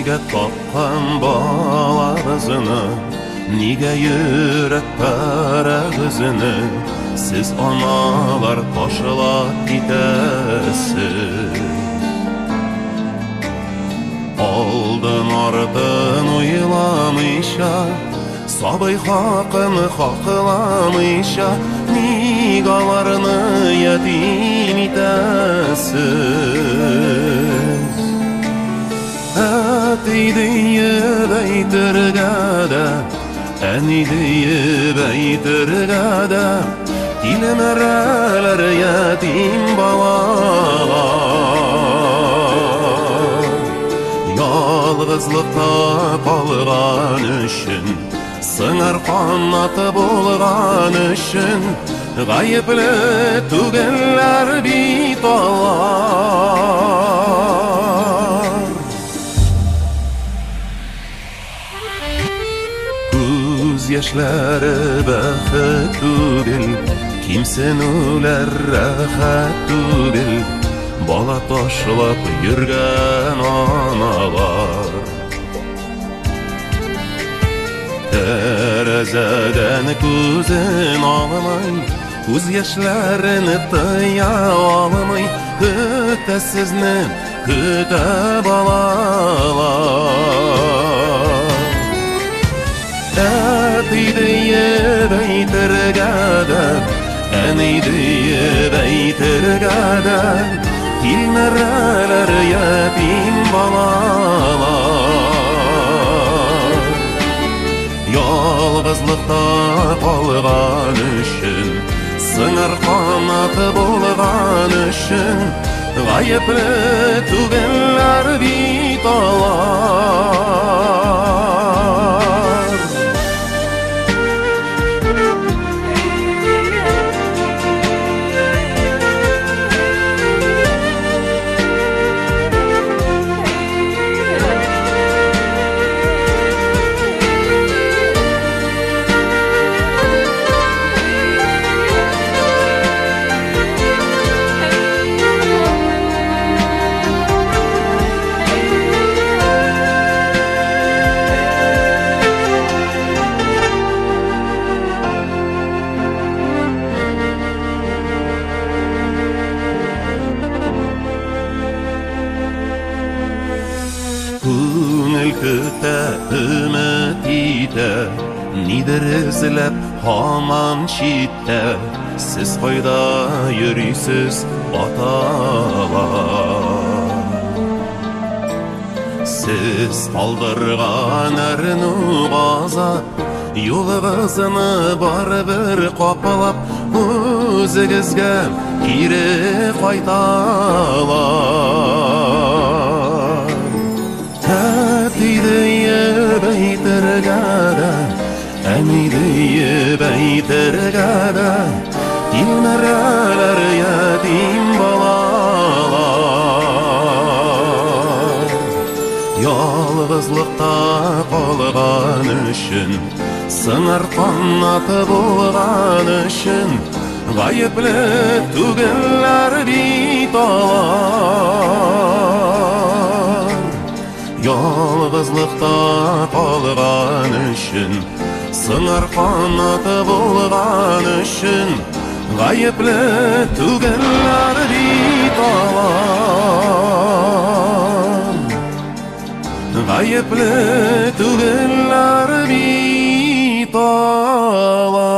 Nige tapkan balağızını, nige yürek perağızını, siz analar koşulap gidesiz. Aldın ardın uyulamışa, sabay hakkını hakkılamışa, nigalarını yetim itesiz. Etiydiyi beytirgede, enidiyi beytirgede, dilmereler yetim balalar. Yalgızlıkta kalgan üçün, sığar kanatı bulgan üçün, gayipli tügeller bit olar. Göz yaşları bəxet tügel, kimsenuler rahat tügel, bala taşlap yürgen analar. Terezeden gözün almay, göz yaşlarını tıya almay, kütesizni küte balalar. Etiydiyi beytirgede, enidiyi beytirgede, dilmereler yetim balalar. Yalgızlıkta kalgan üçün, sığar kanatı bulgan üçün, gayipli tügeller bit olar. Көңіл күтә, үміт итә, нидер ізләп һаман читтә, сіз қайда йөрисез аталар. Сіз қалдырған әрну ғазап, юлығызыны барыбір қапалап, өзігізге кире қайталар. Etiydiyi beytirgede, enidiyi beytirgede, dilmereler yetim balalar. Yalgızlıkta kalgan üçün, sığar kanatı bulgan üçün, gayipli tügeller bit olar. Yalgızlıkta kalgan üçün, sığar kanatı bulgan üçün, gayipli tügeller bit olar. Gayipli tügeller bit olar.